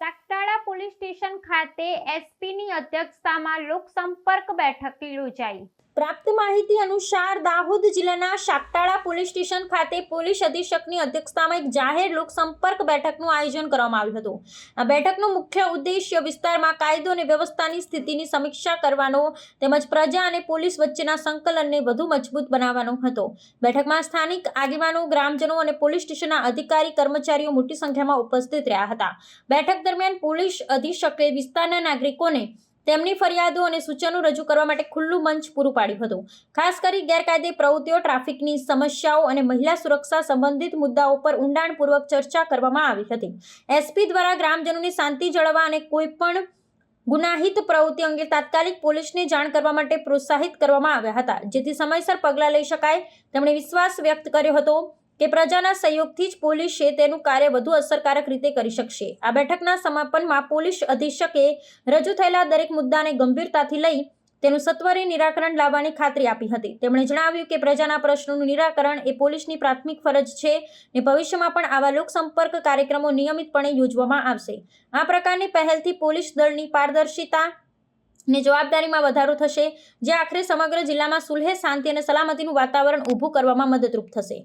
સાગટાળા police station ખાતે એસપીની અધ્યક્ષતામાં લોકસંપર્ક બેઠક યોજાઈ। પ્રાપ્ત માહિતી અનુસાર દાહોદ જિલ્લાના સાગટાળા પોલીસ સ્ટેશન ખાતે પોલીસ અધિક્ષકની અધ્યક્ષતામાં એક જાહેર લોકસંપર્ક બેઠકનું આયોજન કરવામાં આવ્યું હતું। આ બેઠકનો મુખ્ય ઉદ્દેશ્ય વિસ્તારમાં કાયદો અને વ્યવસ્થાની સ્થિતિની સમીક્ષા કરવાનો તેમજ પ્રજા અને પોલીસ વચ્ચેના સંકલનને વધુ મજબૂત બનાવવાનો હતો। બેઠકમાં સ્થાનિક આગેવાનો, ગ્રામજનો અને પોલીસ સ્ટેશનના અધિકારી કર્મચારીઓ મોટી સંખ્યામાં ઉપસ્થિત રહ્યા હતા। બેઠક દરમિયાન પોલીસ અધિક્ષકે વિસ્તારના નાગરિકોને તેમની ફરિયાદો અને સૂચનો રજૂ કરવા માટે ખુલ્લું મંચ પૂરું પાડ્યું હતું। ખાસ કરી ગેરકાયદે પ્રવૃત્તિઓ, ટ્રાફિકની સમસ્યાઓ અને મહિલા સુરક્ષા સંબંધિત મુદ્દાઓ પર ઊંડાણપૂર્વક ચર્ચા કરવામાં આવી હતી। એસપી દ્વારા ગ્રામજનોની શાંતિ જાળવવા અને કોઈપણ ગુનાહિત પ્રવૃત્તિ અંગે તાત્કાલિક પોલીસને જાણ કરવા માટે પ્રોત્સાહિત કરવામાં આવ્યા હતા, જેથી સમયસર પગલાં લઈ શકાય। તેમણે વિશ્વાસ વ્યક્ત કર્યો હતો કે પ્રજાના સહયોગથી જ પોલીસે તેનું કાર્ય વધુ અસરકારક રીતે કરી શકશે। આ બેઠકના સમાપનમાં પોલીસ અધિક્ષકે રજૂ થયેલા દરેક મુદ્દાને ગંભીરતાથી લઈ તેનું સત્વરે નિરાકરણ લાવવાની ખાતરી આપી હતી। તેમણે જણાવ્યું કે પ્રજાના પ્રશ્નોનું નિરાકરણ એ પોલીસની પ્રાથમિક ફરજ છે અને ભવિષ્યમાં પણ આવા લોકસંપર્ક કાર્યક્રમો નિયમિતપણે યોજવામાં આવશે। આ પ્રકારની પહેલથી પોલીસ દળની પારદર્શિતા ને જવાબદારીમાં વધારો થશે, જે આખરે સમગ્ર જિલ્લામાં સુલેહ, શાંતિ અને સલામતીનું વાતાવરણ ઊભું કરવામાં મદદરૂપ થશે।